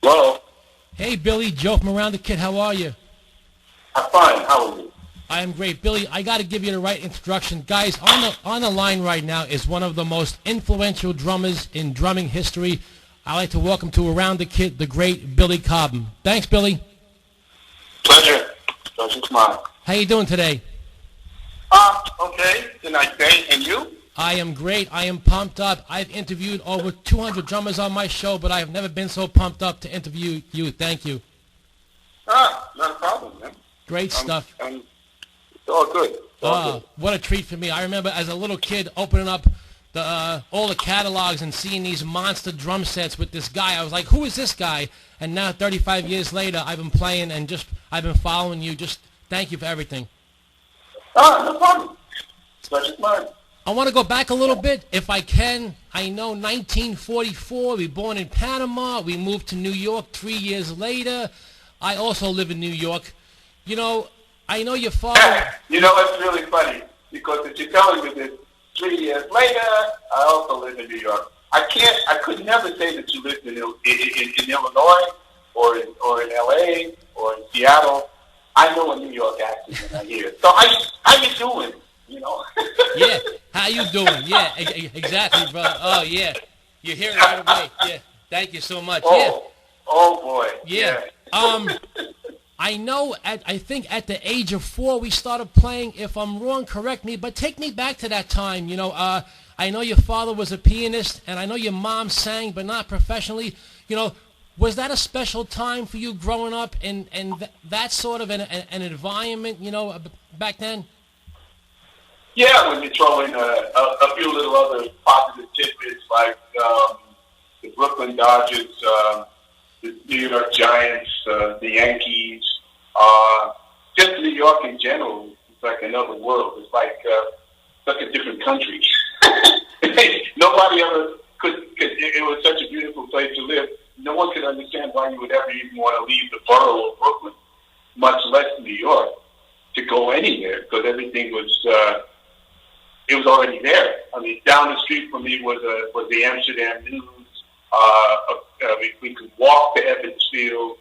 Hello. Hey, Billy, Joe from Around the Kid. How are you? I'm fine. How are you? I am great. Billy, I got to give you the right introduction. Guys, on the line right now is one of the most influential drummers in drumming history. I'd like to welcome to Around the Kid, the great Billy Cobham. Thanks, Billy. Pleasure. Pleasure's mine. How you doing today? Okay. It's a nice day. And you? I am great. I am pumped up. I've interviewed over 200 drummers on my show, but I have never been so pumped up to interview you. Thank you. Not a problem, man. Great stuff. It's all good. It's all good. What a treat for me. I remember as a little kid opening up all the catalogs and seeing these monster drum sets with this guy. I was like, who is this guy? And now 35 years later, I've been playing and I've been following you. Just thank you for everything. No problem. Pleasure's mine. I want to go back a little bit, if I can. I know 1944, we were born in Panama. We moved to New York 3 years later. I also live in New York. You know, I know your father... You know, it's really funny, because if you're telling me this 3 years later, I also live in New York. I could never say that you lived in Illinois, or in L.A., or in Seattle. I know a New York accent when I hear it. So how you doing? You know? Yeah, how you doing? Yeah, exactly, brother. Oh, yeah. You hear it right away. Yeah, thank you so much. Oh, yeah. Oh, boy. Yeah. I know, I think at the age of 4 we started playing. If I'm wrong, correct me, but take me back to that time. You know, I know your father was a pianist, and I know your mom sang, but not professionally. You know, was that a special time for you growing up in that sort of an environment, you know, back then? Yeah, when you throw in a few little other positive tidbits like the Brooklyn Dodgers, the New York Giants, the Yankees, just New York in general, it's like another world. It's like a different country. Nobody ever could. It was such a beautiful place to live. No one could understand why you would ever even want to leave the borough of Brooklyn, much less New York, to go anywhere, because everything was. It was already there. I mean, down the street from me was the Amsterdam News. We could walk to Ebbets Field.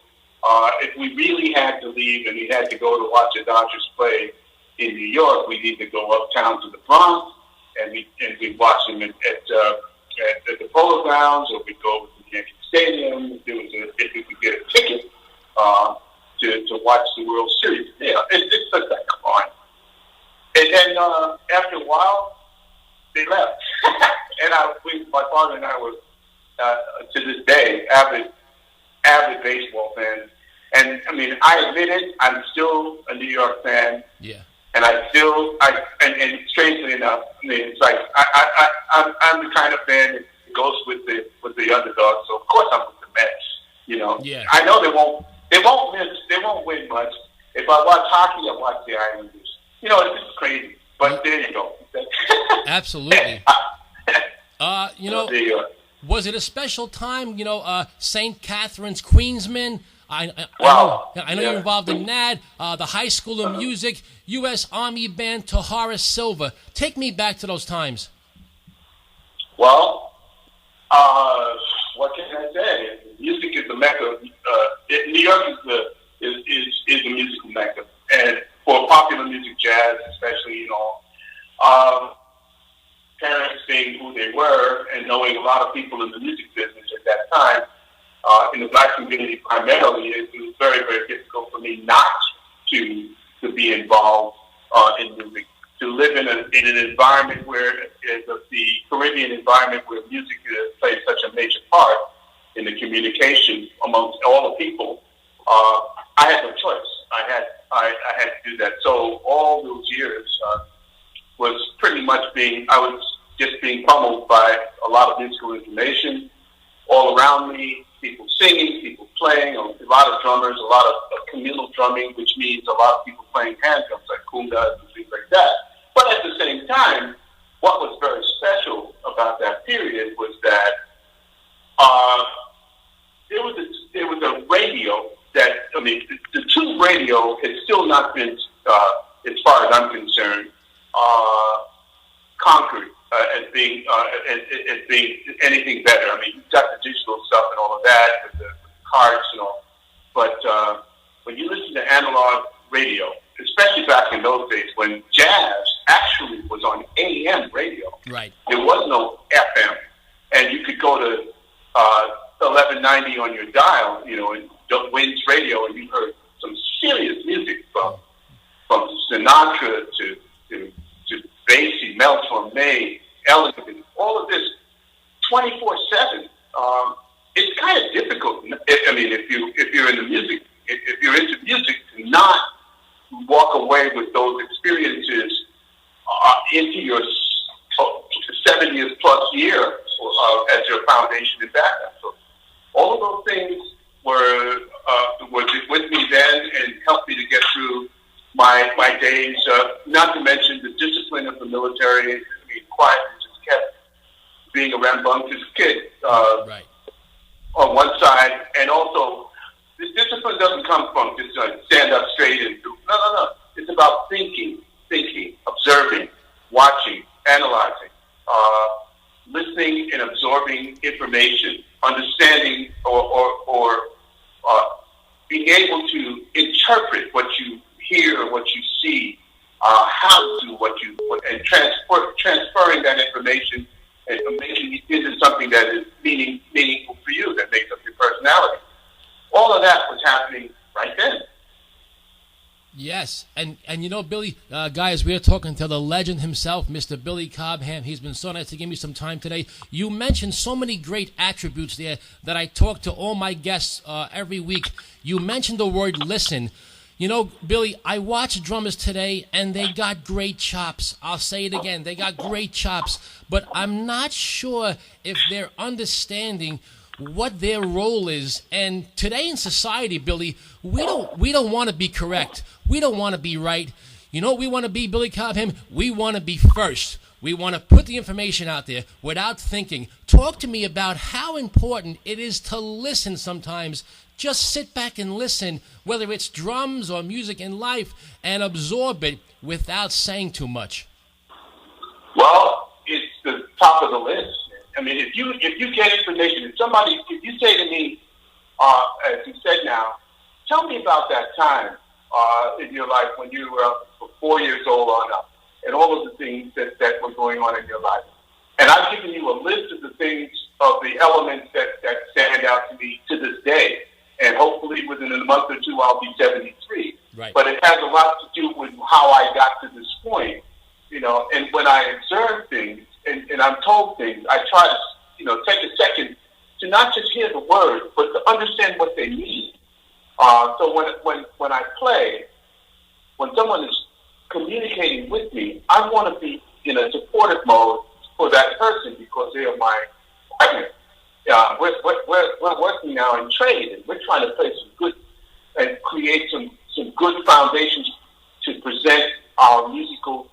If we really had to leave and we had to go to watch the Dodgers play in New York, we'd either go uptown to the Bronx and we'd watch them at the Polo Grounds, or we'd go over to Yankee Stadium if we could get a ticket to watch the World Series. Yeah, it's just like, come on. And then after a while, they left. And my father and I were, to this day, avid baseball fans. And, I mean, I admit it, I'm still a New York fan. Yeah. And and strangely enough, I mean, it's like, I'm the kind of fan that goes with the underdog. So, of course, I'm with the Mets, you know. Yeah. I know they won't win much. If I watch hockey, I watch the Islanders. You know, it's just crazy. But there you go. Absolutely. You know, was it a special time? You know, St. Catherine's Queensman. I know you're involved in that. The High School of Music, U.S. Army Band to Horace Silver. Take me back to those times. Well, what can I say? Music is the mecca. New York is a musical mecca, and for popular music, jazz especially, you know, parents being who they were and knowing a lot of people in the music business at that time, in the black community primarily, it was very, very difficult for me not to be involved in music, to live in an environment where, the Caribbean environment where music plays such a major part in the communication amongst all the people. I had no choice. I had to do that. So all those years was pretty much I was just being pummeled by a lot of musical information all around me, people singing, people playing, a lot of drummers, a lot of communal drumming, which means a lot of people playing hand drums like congas and things like that. But at the same time, what was very special about that period was that there was a radio that, I mean, the tube radio has still not been, as far as I'm concerned, conquered as being anything better. I mean, you've got the digital stuff and all of that, with the cards, but when you listen to analog radio, especially back in those days when jazz actually was on AM radio, right? There was no FM, and you could go to 1190 on your dial, and Wins Radio, and you heard some serious music from Sinatra to Basie, Mel Torme, Ellington, all of this 24/7. It's kind of difficult. I mean, if you're into music, to not walk away with those experiences into your 7 years plus year as your foundation and backup. So all of those things were with me then and helped me to get through my days. Not to mention the discipline of the military. I mean, quietness just kept being a rambunctious kid right. on one side, and also this discipline doesn't come from just stand up straight and do. No. It's about thinking, observing, watching, analyzing, listening and absorbing information, understanding or being able to interpret what you hear, what you see, how to and transferring that information and making it into something that is meaningful for you, that makes up your personality. All of that was happening right then. Yes, and Billy, guys, we are talking to the legend himself, Mr. Billy Cobham. He's been so nice to give me some time today. You mentioned so many great attributes there that I talk to all my guests every week. You mentioned the word listen. Billy, I watch drummers today, and they got great chops. I'll say it again. They got great chops. But I'm not sure if they're understanding what their role is. And today in society, Billy, we don't want to be correct. We don't want to be right. You know what we want to be, Billy Cobham? We want to be first. We want to put the information out there without thinking. Talk to me about how important it is to listen sometimes. Just sit back and listen, whether it's drums or music in life, and absorb it without saying too much. Well, it's the top of the list. I mean, if you get information, if you say to me, as you said now, tell me about that time in your life when you were 4 years old on up, and all of the things that were going on in your life. And I've given you a list of the things, of the elements that stand out to me to this day. And hopefully within a month or two, I'll be 73. Right. But it has a lot to do with how I got to this point, and when I observe things and I'm told things, I try to, take a second to not just hear the words, but to understand what they mean. So when I play, when someone is communicating with me, I want to be in a supportive mode for that person because they are my partner. We're working now in trade, and we're trying to play some good and create some good foundations to present our musical,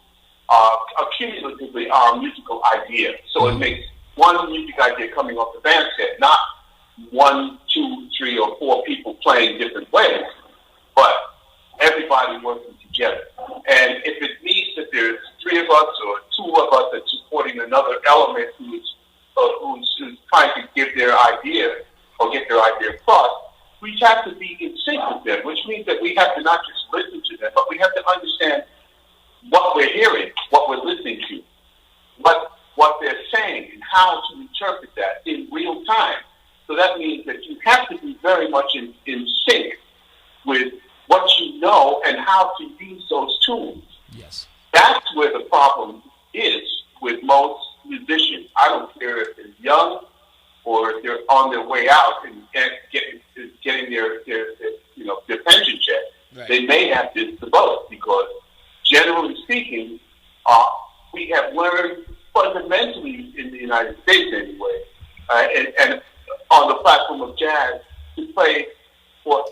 cumulatively our musical idea. So it makes one music idea coming off the band set, not 1, 2, 3, or 4 people playing different ways, but everybody working together. And if it means that there's 3 of us or 2 of us that's supporting another element who's trying to give their idea or get their idea across, we have to be in sync with them, which means that we have to not just listen to them, but we have to understand what we're hearing, what we're listening to, what they're saying, and how to interpret that in real time. So that means that you have to be very much in sync with what you know and how to use those tools. Yes. That's where the problem is with most musicians. I don't care if they're young or if they're on their way out and getting their pension check. Right. They may have this to both because, generally speaking, we have learned fundamentally in the United States anyway, and on the platform of jazz, to play for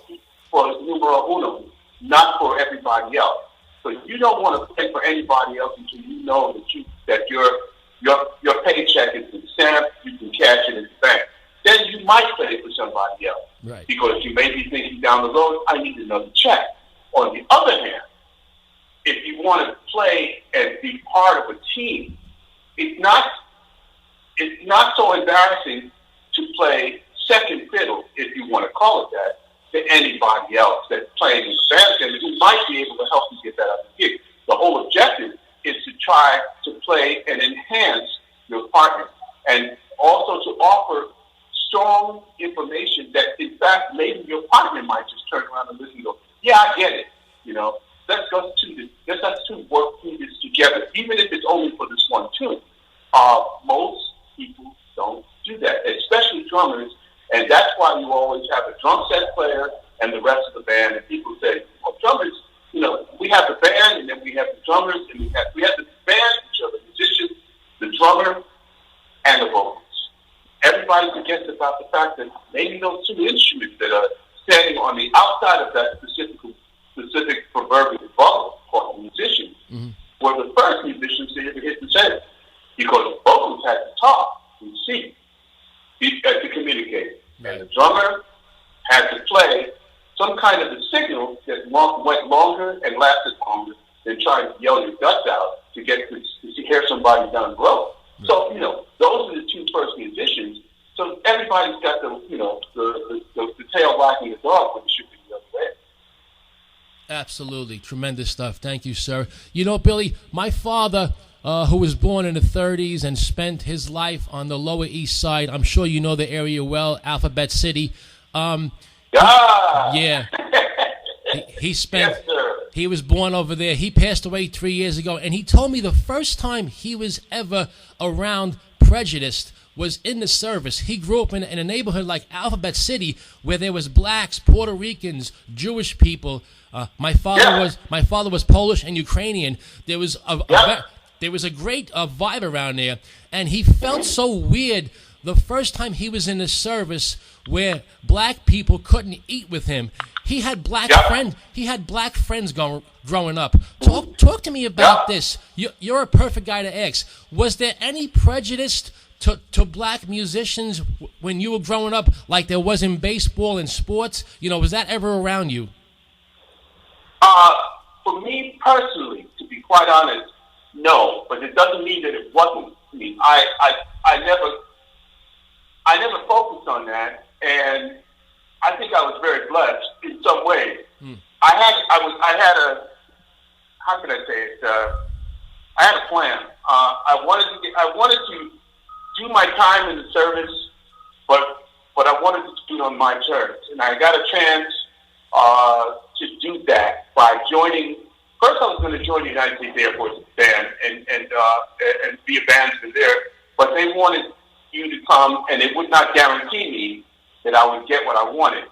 numero uno, not for everybody else. So you don't want to play for anybody else until you know that your paycheck has been stamped, you can cash it in the bank. Then you might play for somebody else. Right. Because you may be thinking down the road, I need another check. On the other hand, if you want to play and be part of a team, it's not so embarrassing to play second fiddle, if you want to call it that, to anybody else that's playing in the band who might be able to help you get that other gig. The whole objective is to try to play and enhance your partner, and also to offer strong information that, in fact, maybe your partner might just turn around and listen and go, yeah, I get it. Let's us two work through this together, even if it's only for this one tune. Most people don't do that, especially drummers, and that's why you always have a drum set player and the rest of the band. And people say, well, drummers, we have the band, and then we have the drummers, and we have the band, which are the musicians, the drummer, and the vocals. Everybody forgets about the fact that maybe those two instruments that are standing on the outside of that specific proverbial bubble called the musician were the first musicians to ever hit the center, because vocals had to talk and sing to communicate, and the drummer had to play some kind of a signal that went longer and lasted longer than trying to yell your guts out to get to hear somebody down the road. So, those are the two first musicians. So everybody's got the tail wagging the dog when it should be the other way. Absolutely. Tremendous stuff. Thank you, sir. Billy, my father, who was born in the 30s and spent his life on the Lower East Side, I'm sure you know the area well, Alphabet City. Yeah. He spent... Yes, sir. He was born over there. He passed away 3 years ago, and he told me the first time he was ever around Prejudice was in the service. He grew up in a neighborhood like Alphabet City where there was blacks, Puerto Ricans, Jewish people. My father was Polish and Ukrainian. There was a great vibe around there, and he felt so weird the first time he was in the service where black people couldn't eat with him. He had black friends. He had black friends growing up. Talk to me about this. You're a perfect guy to ask. Was there any prejudice to black musicians when you were growing up, like there was in baseball and sports? Was that ever around you? For me personally, to be quite honest, no. But it doesn't mean that it wasn't me. I never focused on that, and I think I was very blessed in some ways. I had a, how can I say it? I had a plan. I wanted to do my time in the service, but I wanted to do it on my terms, and I got a chance to do that by joining. First, I was going to join the United States Air Force Band and be a bandsman there, but they wanted you to come, and it would not guarantee me that I would get what I wanted.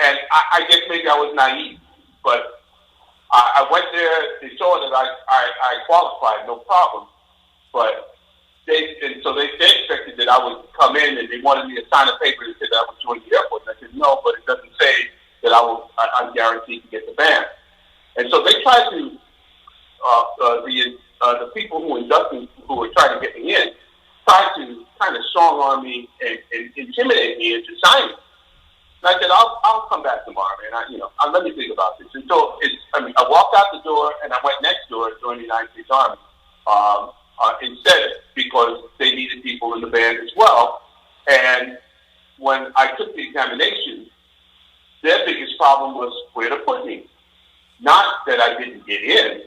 And I guess maybe I was naive, but I went there. They saw that I qualified, no problem. But they expected that I would come in, and they wanted me to sign a paper that said that I would join the Air Force. And I said no, but it doesn't say that I'm guaranteed to get the band. And so they tried to the people who were trying to get me in tried to kind of strong arm me and intimidate me into signing. And I said, I'll come back tomorrow, man. Let me think about this. And so I walked out the door and I went next door to join the United States Army instead, because they needed people in the band as well. And when I took the examination, their biggest problem was where to put me. Not that I didn't get in.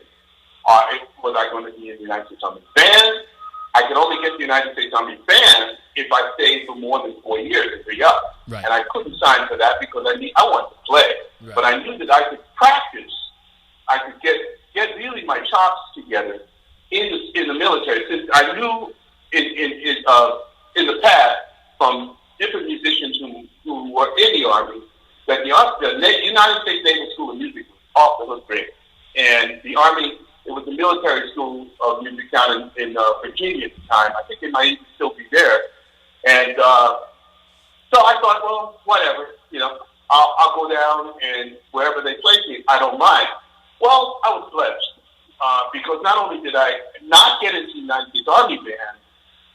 Was I going to be in the United States Army band? I could only get the United States Army band if I stayed for more than 4 years and re-up. Right. And I couldn't sign for that because I wanted to play. Right. But I knew that I could practice. I could get really my chops together in the military. Since I knew in the past from different musicians who were in the Army that the United States Naval School of Music was off the hook great. And the Army, it was the military school of music down in Virginia at the time. I think it might even still be there. And so I thought, well, whatever, I'll go down, and wherever they place me, I don't mind. Well, I was blessed because not only did I not get into the United States Army band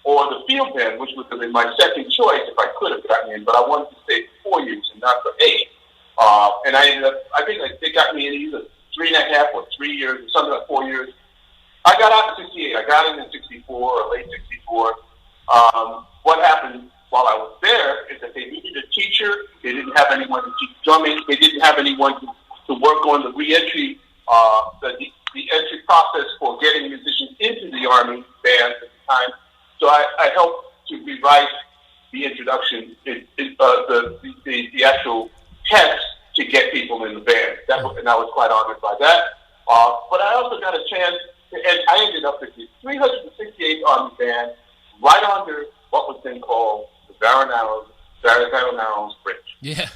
or the field band, which would have been my second choice if I could have gotten in, but I wanted to stay for 4 years and not for 8. And I ended up, I think they got me in either 3.5 or 3 years, or something like 4 years. I got out in 68. I got in 64 or late 64. What happened while I was there teacher. They didn't have anyone to teach drumming. They didn't have anyone to work on the reentry, the entry process for getting musicians into the Army band at the time. So I helped to rewrite the introduction, the actual text to get people in the band. And I was quite honored by that. But I also got a chance, and I ended up at the 368th Army Band, right under what was then called the Varanarrows Bridge. Yeah.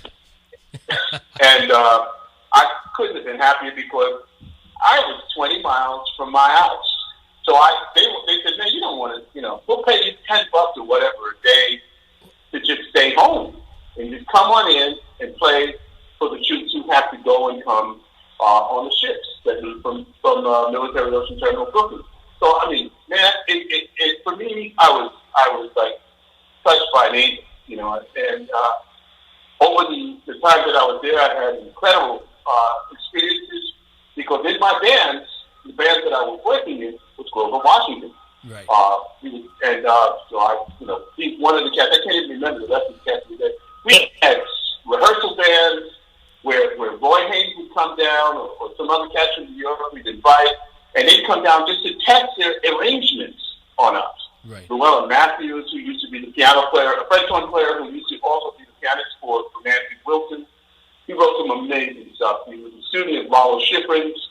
And I couldn't have been happier because I was 20 miles from my house. So they said, man, you don't want to, we'll pay you $10 or whatever a day to just stay home and just come on in and play for the troops who have to go and come on the ships that leave from Military Ocean Terminal, Brooklyn. So I mean, man, for me, I was like touched by an angel, and over the time that I was there, I had incredible experiences because in my bands, the bands that I was working in was Grover Washington. Right. So I, he's one of the cats. I can't even remember the rest of the cats. We had rehearsal bands where Roy Haynes would come down or some other cats from New York we'd invite, and they'd come down just to test their arrangements on us. Right. Llewellyn Matthews, who used to be the piano player, a French horn player who used to also be the pianist for Nancy Wilson. He wrote some amazing stuff. He was a student of Rollo Schifrin's.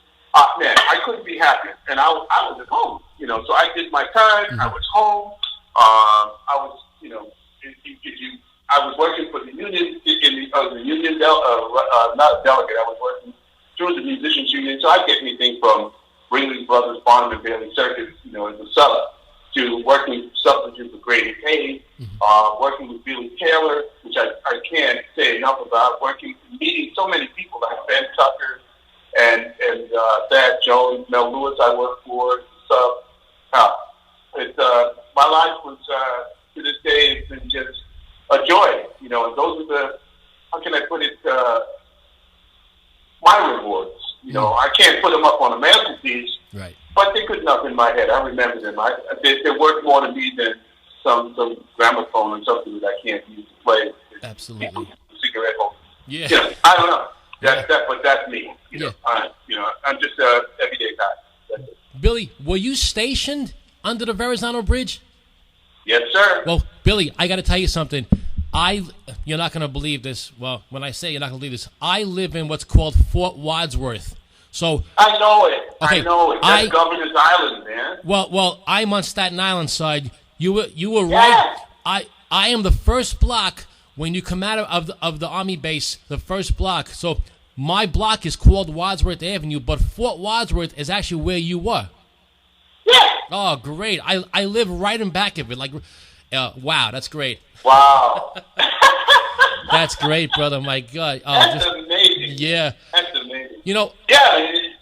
Man, I couldn't be happier. And I was at home, so I did my time. Mm-hmm. I was home. I was, I was working for the union, not a delegate. I was working through the musicians union. So I get anything from Ringling Brothers, Barnum and Bailey Circus, as a cellar, to working substitute for Grady Payne, working with Billy Taylor, which I can't say enough about, meeting so many people like Ben Tucker and Thad Jones, Mel Lewis I worked for. So my life was, to this day, it's been just a joy, and those are how can I put it, my rewards. I can't put them up on a mantelpiece, right, but they're good enough in my head. I remember them. They're worth more to me than some gramophone or something that I can't use to play. Absolutely. Cigarette holder. Yeah. I don't know. But that's me. I'm just a everyday guy. That's it. Billy, were you stationed under the Verrazano Bridge? Yes, sir. Well, Billy, I got to tell you something. You're not going to believe this. Well, when I say you're not going to believe this, I live in what's called Fort Wadsworth. So I know it. Okay, I know it. That's Governor's Island, man. Well, I'm on Staten Island side. You were yeah. right. I am the first block when you come out of the Army base. The first block. So my block is called Wadsworth Avenue, but Fort Wadsworth is actually where you were. Yeah. Oh, great! I live right in back of it. Like, wow, that's great. Wow. That's great, brother. My God. Oh, that's amazing. Yeah. That's amazing. Yeah, it's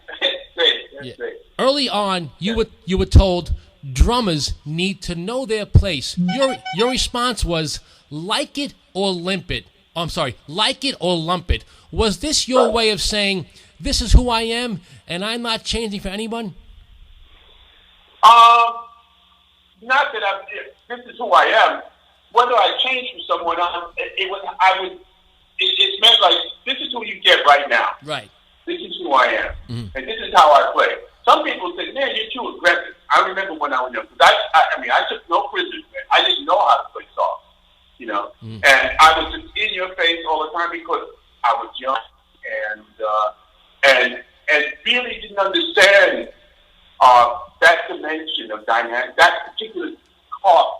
great. That's great. Early on, you were told drummers need to know their place. Your response was like it or limp it. Oh, I'm sorry, like it or lump it. Was this your way of saying this is who I am and I'm not changing for anyone? Not that this is who I am. Whether I change for someone else, it meant like, this is who you get right now. Right. This is who I am. Mm-hmm. And this is how I play. Some people say, man, you're too aggressive. I remember when I was young, because I took no prisoners, man. I didn't know how to play soft, Mm-hmm. And I was just in your face all the time because I was young and really didn't understand that dimension of dynamic, that particular how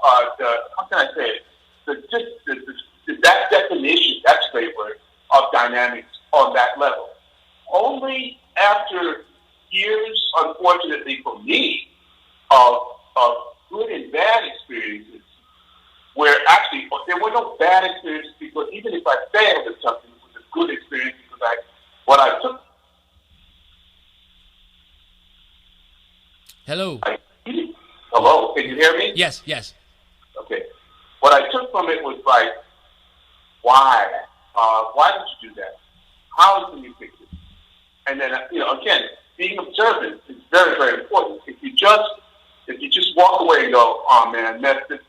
can I say it? That definition, that flavor of dynamics on that level. Only after years, unfortunately for me, of good and bad experiences, where actually there were no bad experiences, because even if I failed at something, it was a good experience because what I took. Hello. Hello, can you hear me? Yes. Okay. What I took from it was like, why? Why did you do that? How can you fix it? And then, again, being observant is very, very important. If you just walk away and go, oh man, I messed it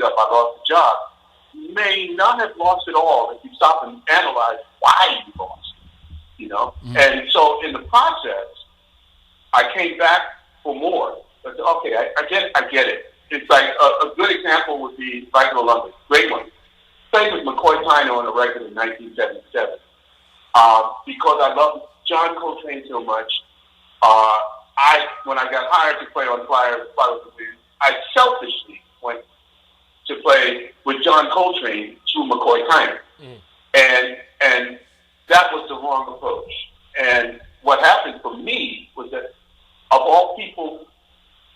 up, I lost the job, may not have lost it all if you stop and analyze why you lost, And so in the process, I came back for more. But okay, I get it. It's like a good example would be Michael Olympic, great one. Played with McCoy Tyner on a record in 1977 because I love John Coltrane so much. When I got hired to play on Flyers, I selfishly went to play with John Coltrane through McCoy Tyner, and that was the wrong approach. And what happened for me was that of all people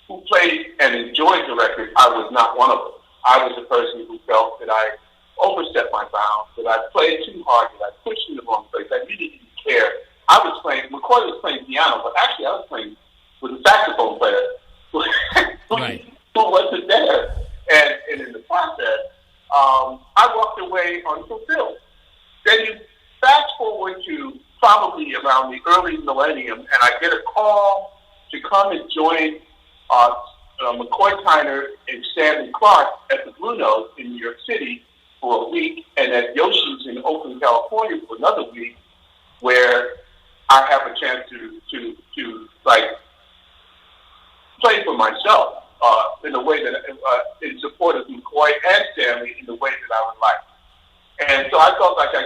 who played and enjoyed the record, I was not one of them. I was the person who felt that I overstepped my bounds, that I played too hard, that I pushed in the wrong place. I really didn't care. McCoy was playing piano, but actually I was playing with a saxophone player who wasn't there. And in the process, I walked away unfulfilled. Then you fast forward to probably around the early millennium, and I get a call to come and join McCoy Tyner and Stanley Clark at the Blue Note in New York City for a week, and at Yoshi's in Oakland, California for another week, where I have a chance to play for myself in a way that in support of McCoy and Stanley in the way that I would like. And so I felt like I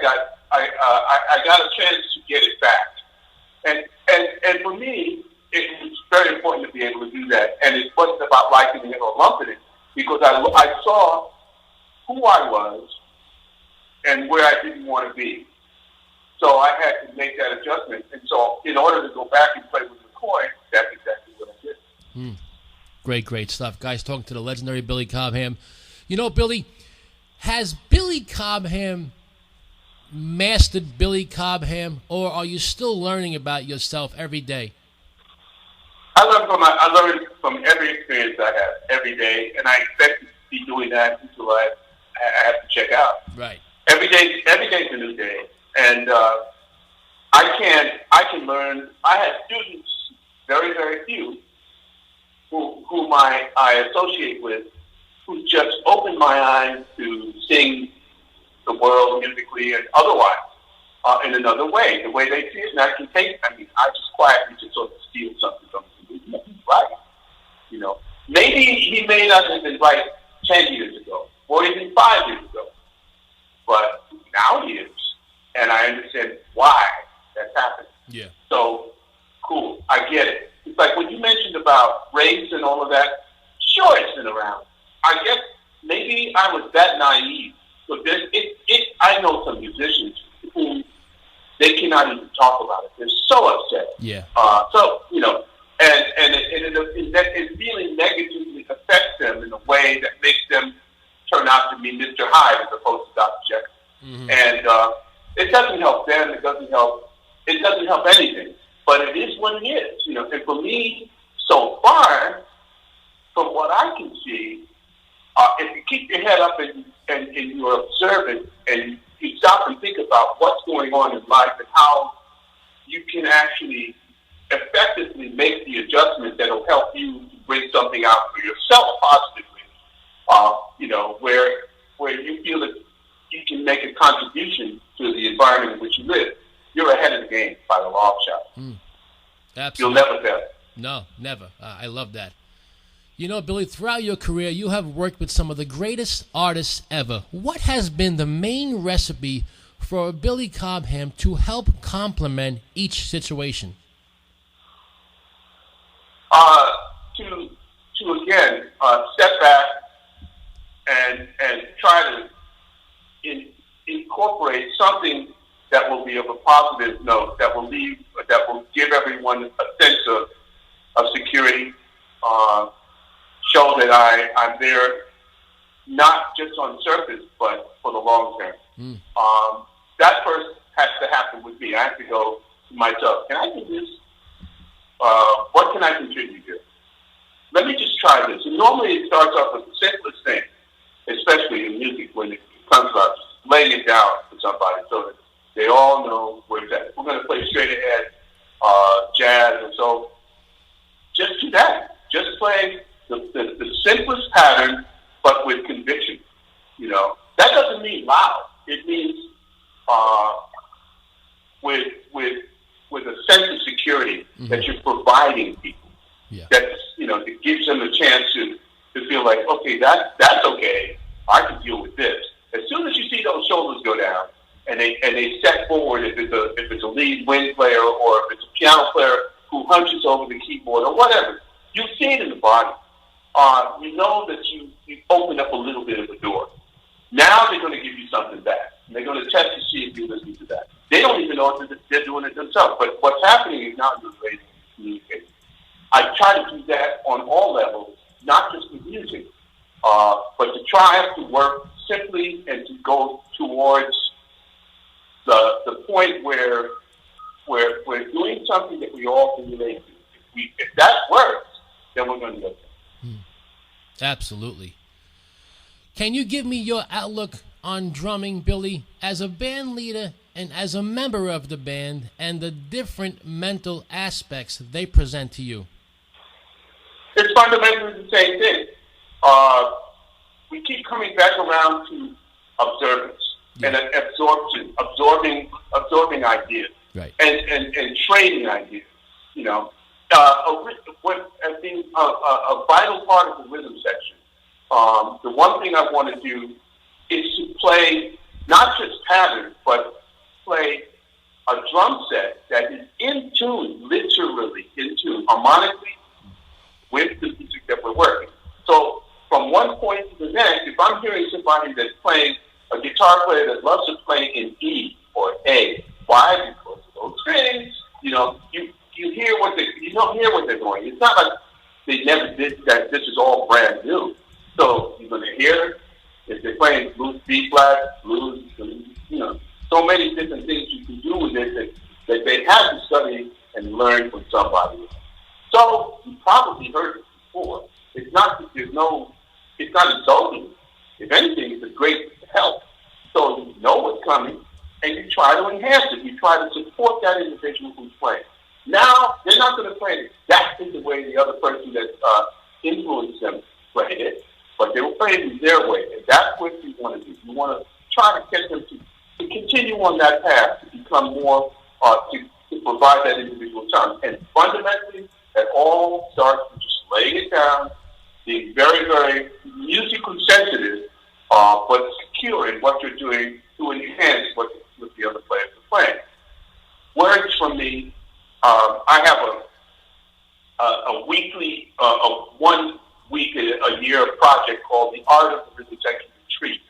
got a chance to get it back. And for me, it was very important to be able to do that. And it wasn't about liking it or lumping it, because I saw who I was and where I didn't want to be. So I had to make that adjustment. And so in order to go back and play with McCoy, that's exactly what I did. Great stuff. Guys, talking to the legendary Billy Cobham. Billy, has Billy Cobham mastered Billy Cobham, or are you still learning about yourself every day? I learn from every experience I have every day, and I expect to be doing that until I have to check out. Right. Every day is a new day, and I can learn. I have students, very, very few, whom I associate with, who just opened my eyes to seeing the world musically and otherwise in another way, the way they see it. And I just quietly just sort of steal something from him. Right. Maybe he may not have been right 10 years ago, or even 5 years ago, but now he is, and I understand why that's happened. Yeah. So, cool, I get it. It's like when you mentioned about race and all of that, sure, it's been around. I guess maybe I was that naive. So I know some musicians who they cannot even talk about it. They're so upset. Yeah. It really negatively affects them in a way that makes them turn out to be Mr. Hyde as opposed to Dr. Jekyll. Mm-hmm. And it doesn't help them. It doesn't help anything. But it is what it is. And for me, so far, from what I can see, if you keep your head up and you're observant and you stop and think about what's going on in life and how you can actually effectively make the adjustment that will help you to bring something out for yourself positively, where you feel that you can make a contribution to the environment in which you live, you're ahead of the game by a long shot. Absolutely. You'll never fail. No, never. I love that. Billy, throughout your career, you have worked with some of the greatest artists ever. What has been the main recipe for Billy Cobham to help complement each situation? To again step back and try to incorporate something that will be of a positive note, that will give everyone a sense of security. Show that I'm there, not just on the surface, but for the long term. That first has to happen with me. I have to go to myself. Can I do this? What can I contribute here? Let me just try this. And normally it starts off with the simplest thing, especially in music, when it comes about just laying it down for somebody so that they all know where it's at. We're going to play straight ahead jazz, and so just do that. Just play the simplest pattern, but with conviction. That doesn't mean loud. It means with a sense of security that you're providing people. Yeah. That's, it gives them a chance to feel like, okay, that's okay. I can deal with this. As soon as you see those shoulders go down and they step forward, if it's a lead wind player or if it's a piano player who hunches over the keyboard or whatever, you see it in the body. You know that you open up a little bit of a door. Now they're going to give you something back. And they're going to test to see if you listen to that. They don't even know if they're doing it themselves. But what's happening is now you're ready to communicate. I try to do that on all levels, not just with music, but to try to work simply and to go towards the point where we're doing something that we all can relate to. If that works, then we're going to go there. Absolutely. Can you give me your outlook on drumming, Billy, as a band leader and as a member of the band, and the different mental aspects they present to you? It's fundamentally the same thing. We keep coming back around to observance and absorption, absorbing ideas, right, and trading ideas. What I think a vital part of the rhythm section. The one thing I want to do is to play not just patterns, but play a drum set that is in tune, literally in tune, harmonically with the music that we're working. So from one point to the next, if I'm hearing somebody that's playing, a guitar player that loves to play in E or A, why? Because of those strings, you don't hear what they're doing. It's not like they never did that. This is all brand new. So you're going to hear if they're playing blues, B flat, blues, so many different things you can do with it that they have to study and learn from somebody else. So you probably heard it before. It's not insulting. If anything, it's a great help. So you know what's coming, and you try to enhance it. You try to support that individual who's playing. Now, they're not going to play it exactly the way the other person that influenced them played it, but they will play it in their way. And that's what you want to do. You want to try to get them to continue on that path, to become more, to provide that individual time. And fundamentally, it all starts with just laying it down, being very, very musically sensitive, but secure in what you're doing to enhance what the other players are playing. Words from me. I have a weekly, 1 week a year project called the Art of the Rhythm Section Retreat,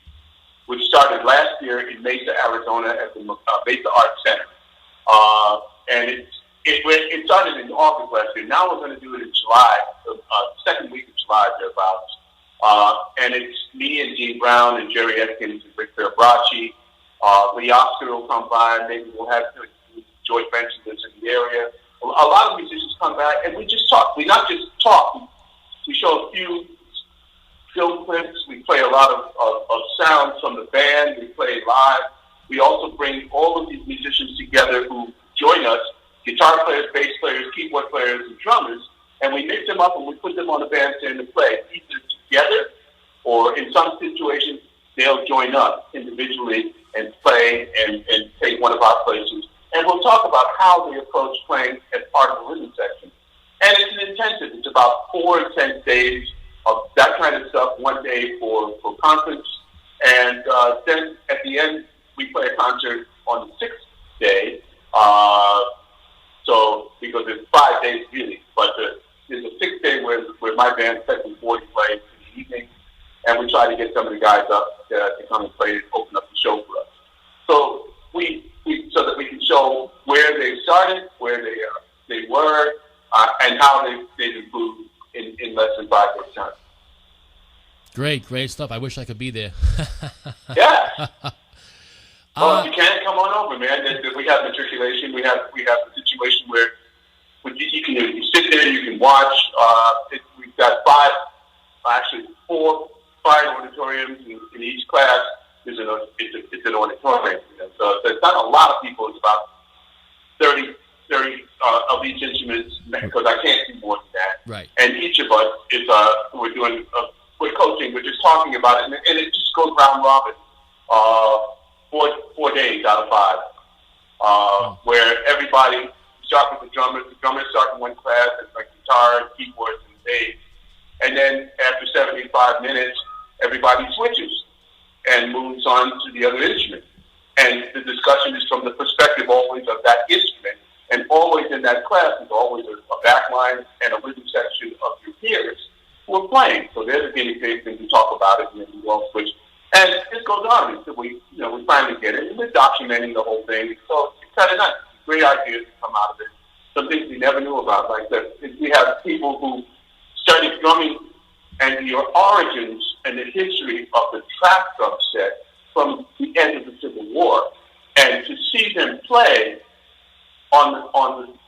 which started last year in Mesa, Arizona at the Mesa Arts Center. And it started in August last year. Now we're going to do it in July, second week of July, thereabouts. And it's me and Gene Brown and Jerry Atkins and Rick Farabracci. Lee Oscar will come by. Maybe we'll have George Benson that's in the area. A lot of musicians come back, and we just talk. We not just talk. We show a few film clips. We play a lot of sounds from the band. We play live. We also bring all of these musicians together who join us, guitar players, bass players, keyboard players, and drummers, and we mix them up and we put them on the bandstand to play, either together or in some situations they'll join us individually and play and take one of our places. And we'll talk about how they approach playing as part of the rhythm section. And it's an intensive. It's about 4 intense days of that kind of stuff, 1 day for conference. And then at the end, we play a concert on the 6th day. So, because it's 5 days really, but there's a 6th day where my band, Second 40, plays in the evening. And we try to get some of the guys up to come and play and open up the show for us. So so that we can show where they started, where they were, and how they've improved in less than 5 days' time. Great stuff. I wish I could be there. Yeah. Well, if you can, come on over, man. We have matriculation. We have the situation where you sit there, you can watch. We've got 4 auditoriums in each class. It's an auditorium. So there's not a lot of people. It's about 30 of each instrument, because I can't do more than that. Right. And each of us we're coaching. We're just talking about it, and it just goes round robin. 4 days out of 5, where everybody start with the drummers. The drummers start in one class, it's like guitar, keyboards, and bass. And then after 75 minutes, everybody switches and moves on to the other instrument. And the discussion is from the perspective always of that instrument. And always in that class is always a back line and a rhythm section of your peers who are playing. So they're the guinea pigs, and we talk about it, and then we all switch. And this goes on until we finally get it. And we're documenting the whole thing. So it's kind of nice. Great ideas to come out of it. Some things we never knew about, like that. We have people who studied drumming and the origins and the history of the trap drum set from the end of the Civil War, and to see them play on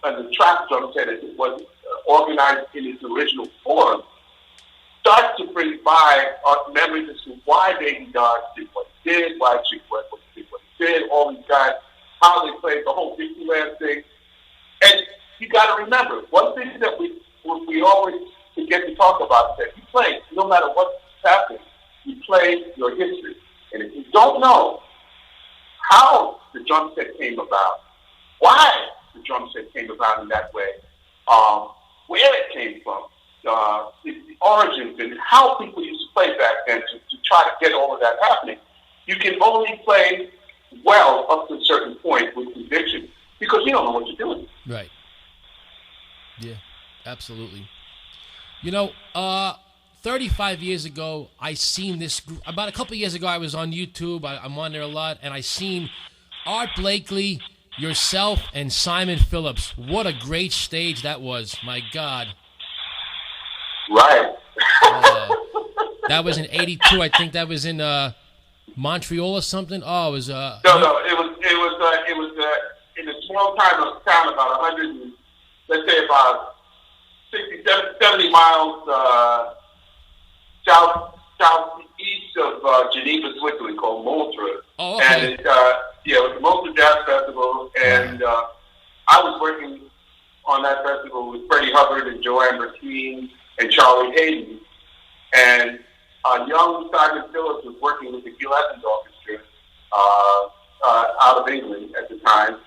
the trap drum set as it was organized in its original form, starts to bring by our memories as to why Baby Dodge did what he did, why Chick Wentworth did what he did, all these guys, how they played the whole Dixieland thing. And you got to remember, one thing that we always forget to talk about is that you play, no matter what's happening, you play your history. And if you don't know how the drum set came about, why the drum set came about in that way, where it came from, the origins, and how people used to play back then to try to get all of that happening, you can only play well up to a certain point with conviction because you don't know what you're doing. Right. Yeah, absolutely. 35 years ago, I seen this. About a couple of years ago, I was on YouTube. I'm on there a lot, and I seen Art Blakely, yourself, and Simon Phillips. What a great stage that was! My God. Right. That was in '82. I think that was in Montreal or something. Oh, it was. No. It was in a small town about 100, and, let's say about 60, 70 miles southeast of Geneva, Switzerland, called Montreux. Oh, okay. And it was the Montreux Jazz Festival, and I was working on that festival with Freddie Hubbard and Joanne Burkeen and Charlie Hayden, and young Simon Phillips was working with the Gil Evans Orchestra out of England at the time.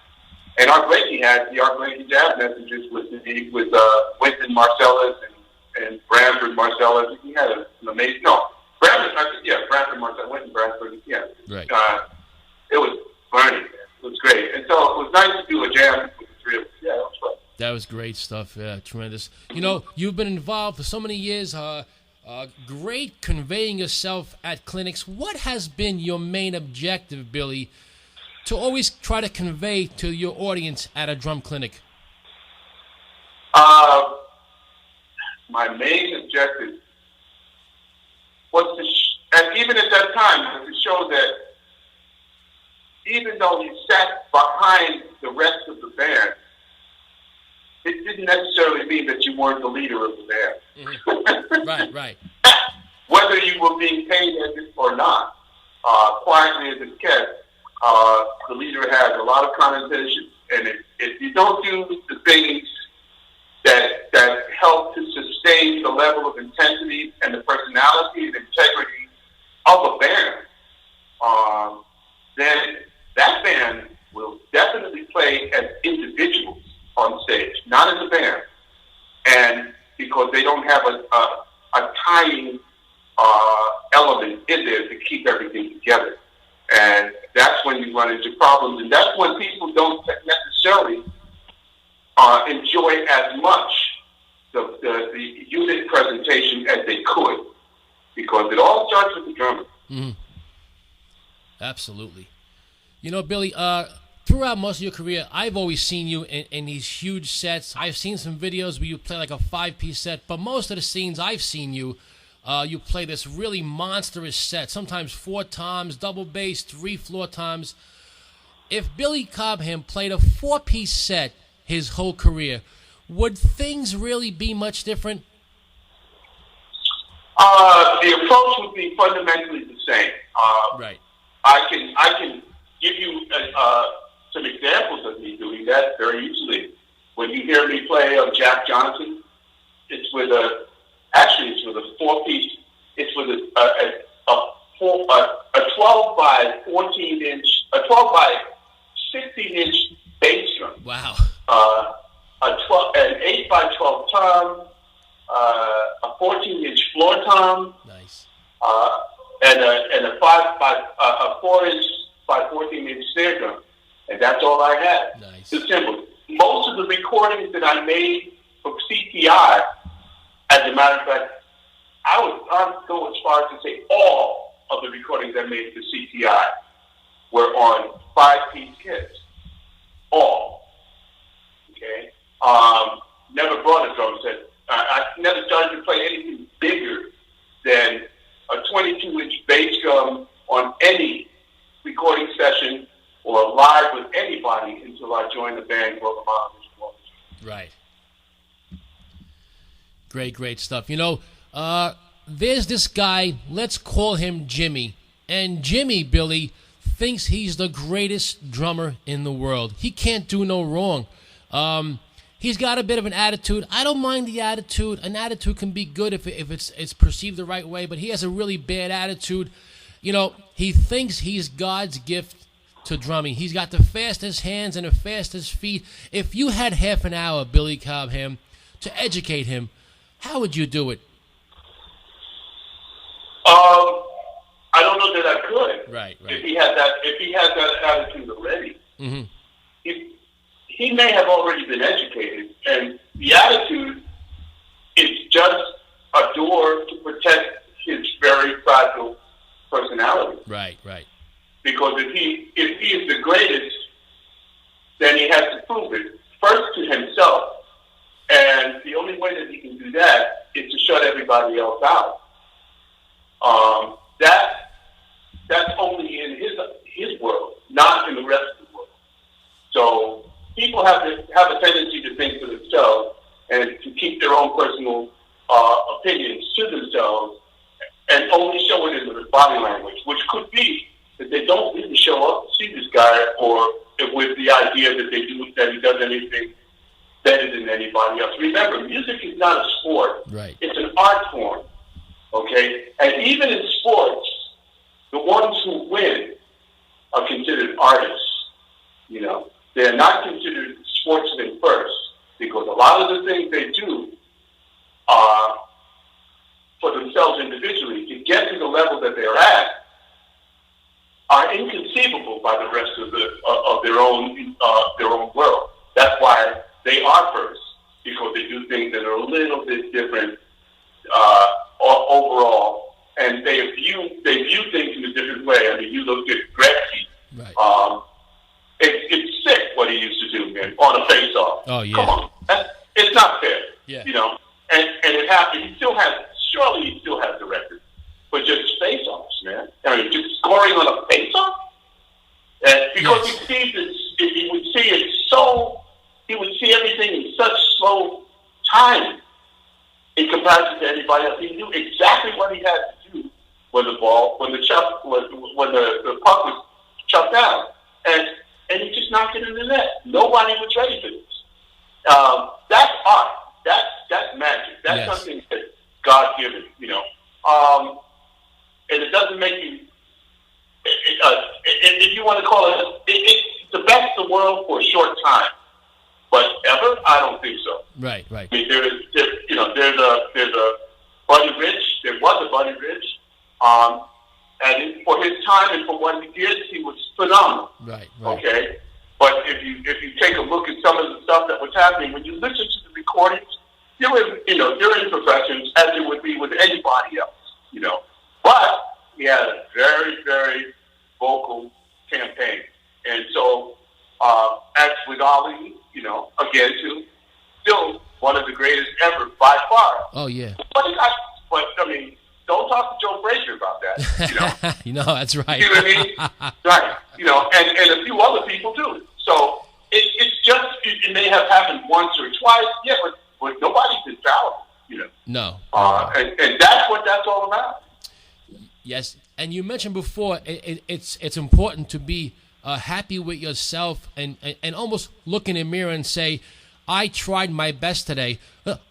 And Art Blakey had the Art Blakey Jazz Messages with Wynton Marsalis and Branford Marsalis. He had an amazing, Branford Marsalis, Wynton Branford, yeah. Right. It was learning. It was great. And so it was nice to do a jam with the three of us. Yeah, that was fun. That was great stuff. Yeah, tremendous. You've been involved for so many years. Great conveying yourself at clinics. What has been your main objective, Billy, to always try to convey to your audience at a drum clinic? My main objective was and even at that time, was to show that even though you sat behind the rest of the band, it didn't necessarily mean that you weren't the leader of the band. Mm-hmm. Right. Whether you were being paid as it or not, quietly as it's kept, the leader has a lot of connotations, and if you don't do the things that help to sustain the level of intensity and the personality and integrity of a band, then that band will definitely play as individuals on stage, not as a band, and because they don't have a tying element in there to keep everything together. And that's when you run into problems, and that's when people don't necessarily enjoy as much the unit presentation as they could, because it all starts with the drummer. Mm-hmm. Absolutely. Billy, throughout most of your career, I've always seen you in these huge sets. I've seen some videos where you play like a 5-piece set, but most of the scenes I've seen you play this really monstrous set, sometimes 4 toms, double bass, 3 floor toms. If Billy Cobham played a 4-piece set his whole career, would things really be much different? The approach would be fundamentally the same. Right. I can give you some examples of me doing that very easily. When you hear me play Jack Johnson, it's with a 4-piece. It's with a 12 by 14 inch, a 12 by 16 inch bass drum. Wow. An 8 by 12 tom, a 14 inch floor tom. Nice. And a 4 inch by 14 inch snare drum. And that's all I had. Nice. It's simple. Most of the recordings that I made for CTI, as a matter of fact, I'd go as far as to say all of the recordings I made for CTI were on 5-piece kits. All. Okay? Never brought a drum set. I never started to play anything bigger than a 22-inch bass drum on any recording session or live with anybody until I joined the band Brother Miles. Right. Great stuff. There's this guy, let's call him Jimmy. And Jimmy, Billy, thinks he's the greatest drummer in the world. He can't do no wrong. He's got a bit of an attitude. I don't mind the attitude. An attitude can be good if it's perceived the right way, but he has a really bad attitude. He thinks he's God's gift to drumming. He's got the fastest hands and the fastest feet. If you had half an hour, Billy Cobham, to educate him, how would you do it? I don't know that I could. Right. If he has that attitude already, mm-hmm. he may have already been educated, and the attitude is just a door to protect his very fragile personality. Right. Because if he is the greatest, then he has to prove it first to himself, and the only way that he can do that is to shut everybody else out. That's only in his world, not in the rest of the world. So people have a tendency to think for themselves and to keep their own personal opinions to themselves and only show it in the body language, which could be that they don't really show up to see this guy or with the idea that he does anything better than anybody else. Remember, music is not a sport. Right. It's an art form. Okay? And even in sports, the ones who win are considered artists. They're not considered sportsmen first, because a lot of the things they do for themselves individually to get to the level that they're at are inconceivable by the rest of their own world. That's why they are first, because they do things that are a little bit different overall, and they view things in a different way. I mean, you look at Gretzky. Right. It's sick what he used to do, man, on a face-off. Oh yeah. Come on, it's not fair. Yeah. And it happened. He still has the record, but just face-offs, man. I mean, just scoring on a face-off, because he would see everything in such slow time in comparison to anybody else. He knew exactly what he had to do when the puck was chucked down, and he just knocked it in the net. Nobody was ready for this. That's art. That's magic. That's something that God given. And it doesn't make you. If you want to call it, it's the best in the world for a short time. But ever? I don't think so. Right. I mean, there's a Buddy Rich. There was a Buddy Rich. And for his time and for what he did, he was phenomenal. Right. Okay. But if you take a look at some of the stuff that was happening, when you listen to the recordings, they're imperfections as it would be with anybody else. But he had a very, very vocal campaign, and so as with Ali, again, too, still one of the greatest ever by far. Oh yeah. But I mean, don't talk to Joe Frazier about that. That's right. You know what I mean? Right. And a few other people too. So it's just, it may have happened once or twice. Yeah, but nobody's infallible. No. And that's what that's all about. Yes, and you mentioned before it's important to be happy with yourself and almost look in the mirror and say, I tried my best today.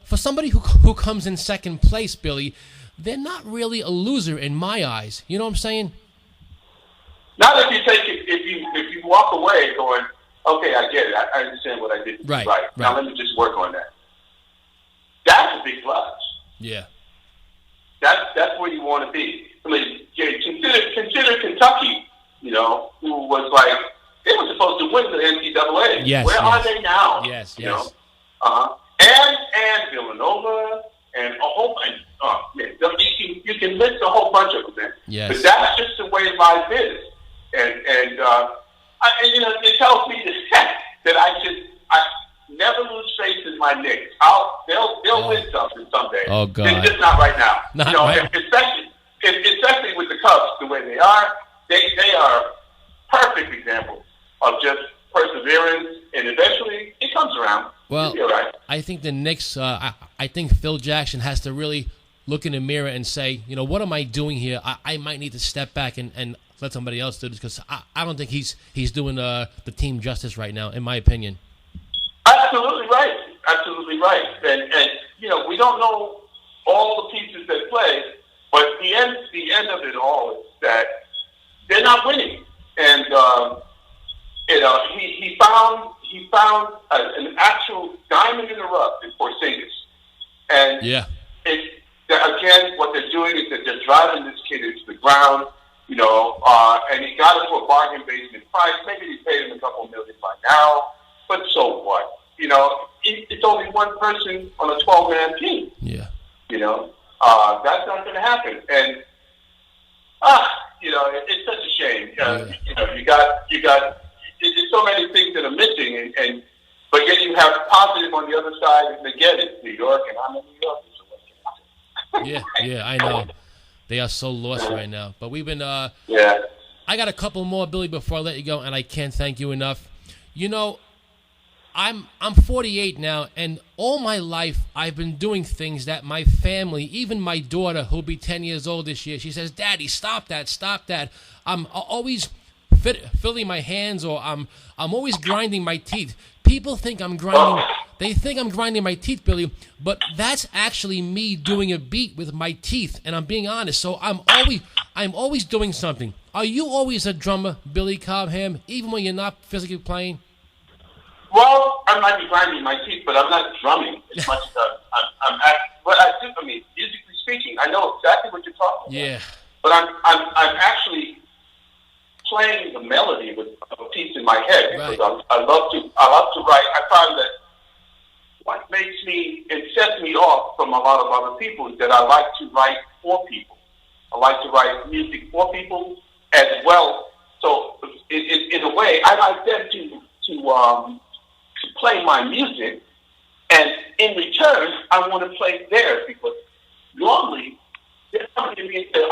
For somebody who comes in second place, Billy, they're not really a loser in my eyes. You know what I'm saying? Not if you take it, if you walk away going, okay, I get it. I understand what I did right. Now let me just work on that. That's a big plus. Yeah. That's where you want to be. I mean, consider Kentucky, you know, who was like, they were supposed to win the NCAA. Yes, where are they now? Yes, you know? And Villanova and a whole bunch. You can list a whole bunch of them. Yes. But that's just the way life is. And you know, it tells me that I never lose faith in my Knicks. They'll win something someday. Oh God! It's just not right now. Not you know, right. especially with the Cubs the way they are. They are perfect examples of just perseverance, and eventually it comes around. Well, you'll be all right. I think the Knicks. I think Phil Jackson has to really look in the mirror and say, you know, what am I doing here? I might need to step back and let somebody else do this, because I don't think he's doing the team justice right now, in my opinion. Absolutely right. Absolutely right. And you know, we don't know all the pieces that play, but the end of it all is that they're not winning. And you know, he found an actual diamond in the rough in Porzingis. And yeah, again, what they're doing is that they're driving this kid into the ground. You know, and he got into a bargain basement price. Maybe he paid him a couple million by now, but so what? You know, it's only one person on a 12-man team. Yeah. You know, that's not going to happen. And you know, it's such a shame. You know, you got. There's so many things that are missing, but yet you have positive on the other side, and again, it's New York, and I'm in New York. So yeah, I know. They are so lost right now. But we've been yeah. I got a couple more, Billy, before I let you go, and I can't thank you enough. You know, I'm 48 now, and all my life I've been doing things that my family, even my daughter, who'll be 10 years old this year, she says, "Daddy, stop that. I'm always filling my hands, or I'm always grinding my teeth." People think I'm grinding. They think I'm grinding my teeth, Billy, but that's actually me doing a beat with my teeth, and I'm being honest. So I'm always doing something. Are you always a drummer, Billy Cobham, even when you're not physically playing? Well, I might be grinding my teeth, but I'm not drumming as much as I'm but I mean, musically speaking, I know exactly what you're talking about. Yeah. But I'm actually playing the melody with a piece in my head, because I love to write. I find that what makes me and sets me off from a lot of other people is that I like to write for people. I like to write music for people as well. So in a way, I like them to play my music, and in return, I want to play theirs, because normally they're coming to me and say,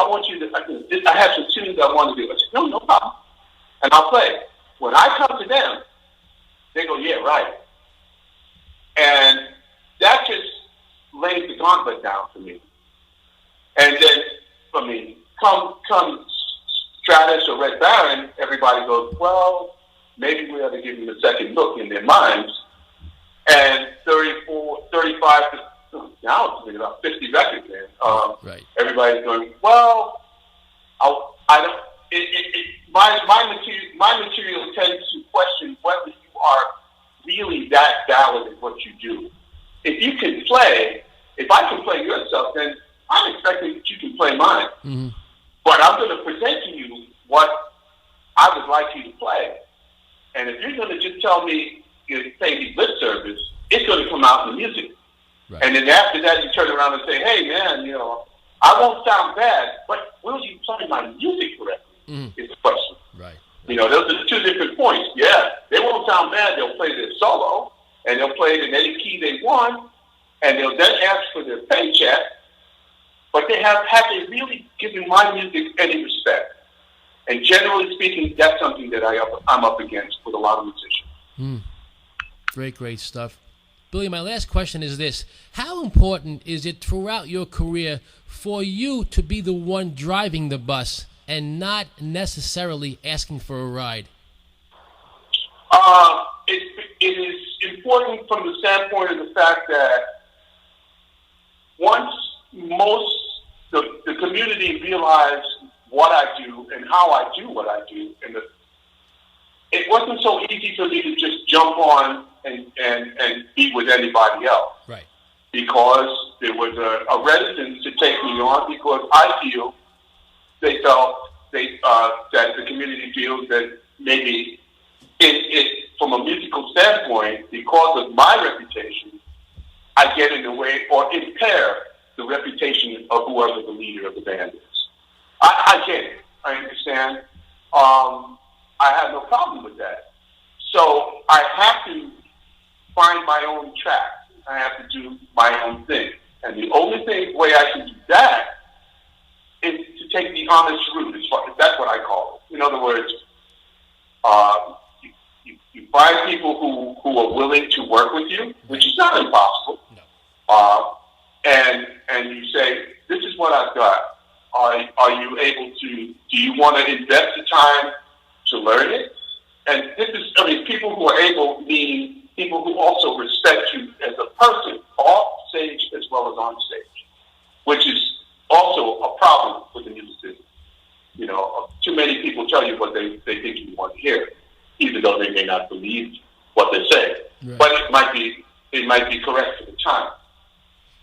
I have some tunes I want to do. I say, no problem. And I'll play. When I come to them, they go, yeah, right. And that just lays the gauntlet down for me. And then, I mean, come Stratus or Red Baron, everybody goes, well, maybe we ought to give them a second look in their minds. And 34, 35, now it's been about 50 records in. Everybody's going, well, I don't. My material tends to question whether you are really that valid at what you do. If you can play, if I can play your stuff, then I'm expecting that you can play mine. Mm-hmm. But I'm going to present to you what I would like you to play. And if you're going to just tell me, pay me lip service, it's going to come out in the music. Right. And then after that, you turn around and say, hey, man, you know, I won't sound bad, but will you play my music correctly? Is the question. Right. You know, those are two different points. Yeah, they won't sound bad. They'll play their solo, and they'll play it in any key they want, and they'll then ask for their paycheck. But have they really given my music any respect? And generally speaking, that's something that I'm up against with a lot of musicians. Great stuff. Billy, my last question is this. How important is it throughout your career for you to be the one driving the bus and not necessarily asking for a ride? It is important from the standpoint of the fact that once the community realized what I do and how I do what I do. And it wasn't so easy for me to just jump on and be with anybody else. Right. Because there was a reticence to take me on, because I feel they felt that the community feels that maybe it from a musical standpoint, because of my reputation, I get in the way or impair the reputation of whoever the leader of the band is. I get it. I understand. I have no problem with that. So I have to find my own track. I have to do my own thing. And the only way I can do that is to take the honest route. That's what I call it. In other words, you find people who are willing to work with you, which is not impossible. No. And you say, this is what I've got. Are you able to, do you want to invest the time to learn it? And this is, people who are able mean people who also respect you as a person, off stage as well as on stage, which is also a problem with the music business. Too many people tell you what they think you want to hear, even though they may not believe what they say. Right. But it might be correct for the time,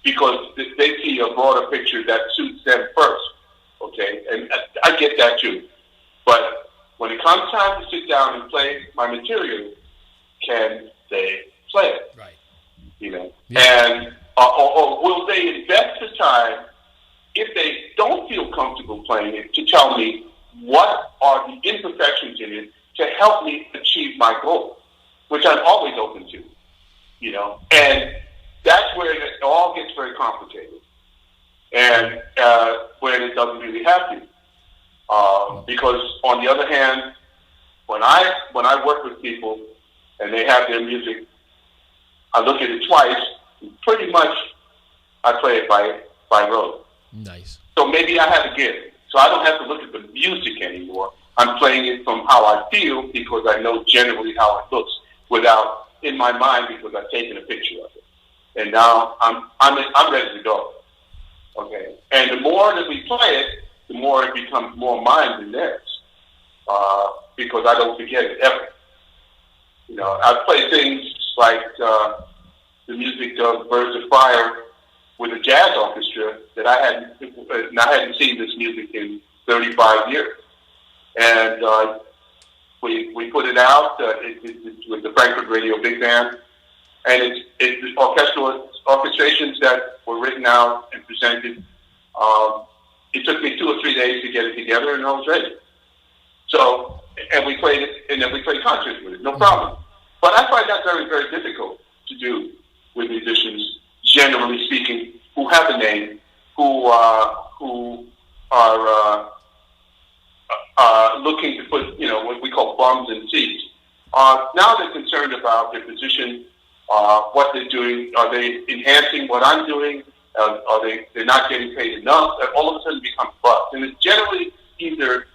because they see a broader picture that suits them first. Okay, and I get that too. But when it comes time to sit down and play my material, can they play it? Right. Yeah. And or will they invest the time, if they don't feel comfortable playing it, to tell me what are the imperfections in it to help me achieve my goal, which I'm always open to. And that's where it all gets very complicated, and where it doesn't really have to. Because on the other hand, when I work with people and they have their music, I look at it twice. And pretty much, I play it by rote. Nice. So maybe I have a gift, so I don't have to look at the music anymore. I'm playing it from how I feel, because I know generally how it looks, without in my mind, because I've taken a picture of it, and now I'm ready to go. Okay, and the more that we play it, the more it becomes more mine than theirs, because I don't forget it ever. I play things like the music of Birds of Fire with a jazz orchestra that I hadn't seen this music in 35 years, and we put it out with the Frankfurt Radio Big Band, and it's orchestral orchestrations that were written out and presented. It took me 2 or 3 days to get it together, and I was ready. So, and we played it, and then we played concerts with it, no problem. But I find that very, very difficult to do with musicians, generally speaking, who have a name, who are looking to put, what we call bums in seats. Now they're concerned about their position, what they're doing. Are they enhancing what I'm doing? They're not getting paid enough? All of a sudden becomes bust. And it's generally either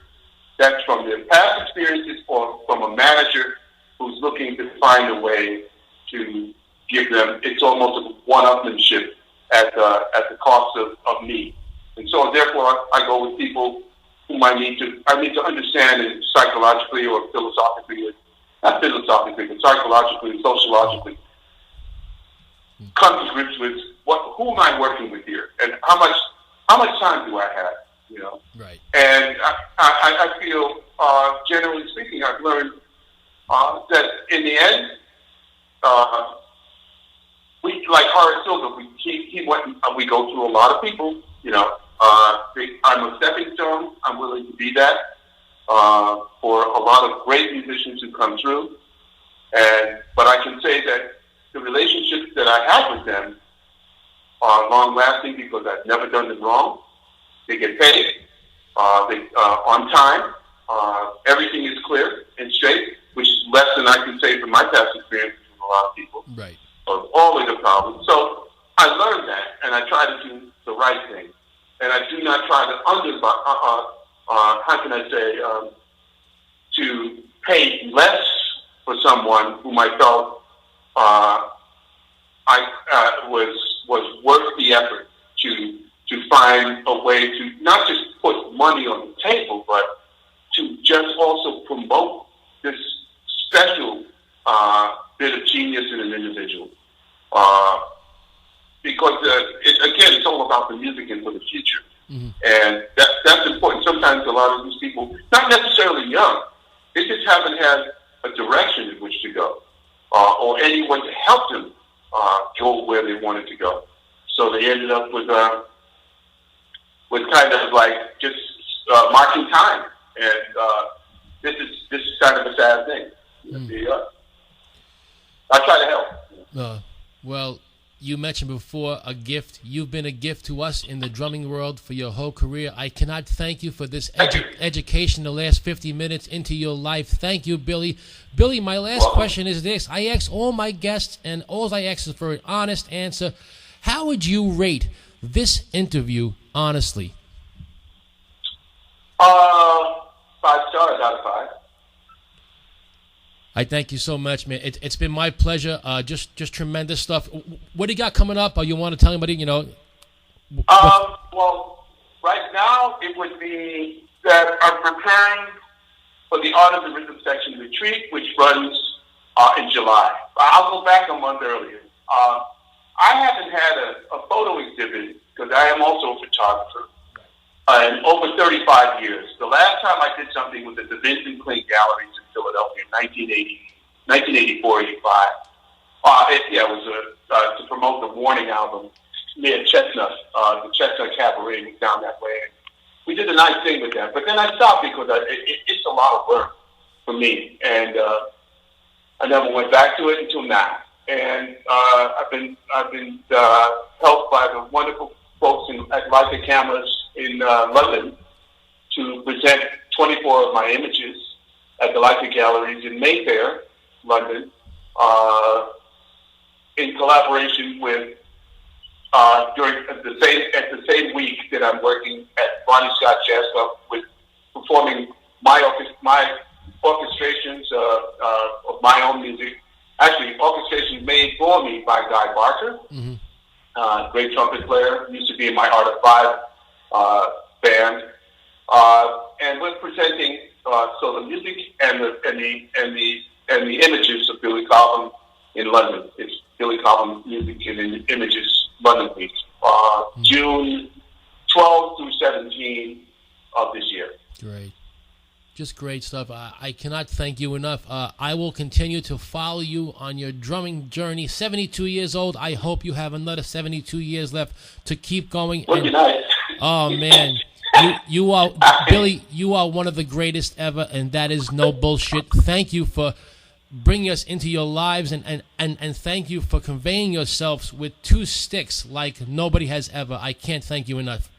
that's from their past experiences or from a manager who's looking to find a way to give them, it's almost a one-upmanship at the cost of me. And so therefore I go with people whom I need to understand it psychologically or philosophically, not philosophically, but psychologically and sociologically, come to grips with who am I working with here, and how much time do I have, Right. And I feel, generally speaking, I've learned that in the end, we, like Horace Silver, he went. We go through a lot of people. I'm a stepping stone. I'm willing to be that for a lot of great musicians who come through. But I can say that the relationships that I have with them are long lasting, because I've never done them wrong. They get paid. On time. Everything is clear and straight, which is less than I can say from my past experiences with a lot of people. Right. So always a problem. So I learned that, and I try to do the right thing, and I do not try to to pay less for someone whom I felt was worth the effort to find a way to not just put money on the table, but to just also promote this special bit of genius in an individual. Because, again, it's all about the music and for the future. Mm-hmm. And that's important. Sometimes a lot of these people, not necessarily young, they just haven't had a direction in which to go, or anyone to help them go where they wanted to go. So they ended up with kind of like just marking time. And this is kind of a sad thing. Mm. I try to help. Well, you mentioned before a gift. You've been a gift to us in the drumming world for your whole career. I cannot thank you for this education the last 50 minutes into your life. Thank you, Billy. Billy, my last question is this. I ask all my guests, and all I ask is for an honest answer. How would you rate this interview, honestly? 5 stars out of 5. I thank you so much, man. It's been my pleasure. Just tremendous stuff. What do you got coming up? Or you want to tell anybody, you know? Well, right now it would be that I'm preparing for the Art of the Rhythm Section Retreat, which runs in July. I'll go back a month earlier. I haven't had a photo exhibit because I am also a photographer in over 35 years. The last time I did something was at the Vincent Kling Galleries in Philadelphia in 1984, 85. It was to promote the Warning album near Chestnut. The Chestnut Cabaret was down that way. We did a nice thing with that. But then I stopped because it's a lot of work for me. And I never went back to it until now. And I've been helped by the wonderful folks at Leica Cameras in London to present 24 of my images at the Leica Galleries in Mayfair, London, in collaboration with at the same week that I'm working at Bonnie Scott Jazz Club with performing my orchestrations of my own music. Actually, orchestrations made for me by Guy Barker, great trumpet player, used to be in my Art of Five band, and we're presenting so the music and the images of Billy Cobham in London. It's Billy Cobham Music and Images London Week, June 12 through 17 of this year. Great. Just great stuff. I cannot thank you enough. I will continue to follow you on your drumming journey. 72 years old. I hope you have another 72 years left to keep going. Well, nice. Oh, man. You are, Billy, you are one of the greatest ever, and that is no bullshit. Thank you for bringing us into your lives, and thank you for conveying yourselves with 2 sticks like nobody has ever. I can't thank you enough.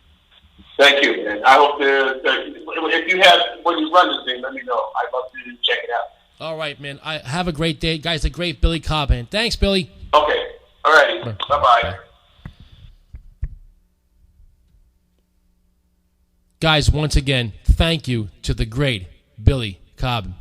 Thank you, man. I hope if you have, when you run this thing, let me know. I'd love to check it out. All right, man. Have a great day. Guys, the great Billy Cobham. Thanks, Billy. Okay. All righty. Bye-bye. Guys, once again, thank you to the great Billy Cobham.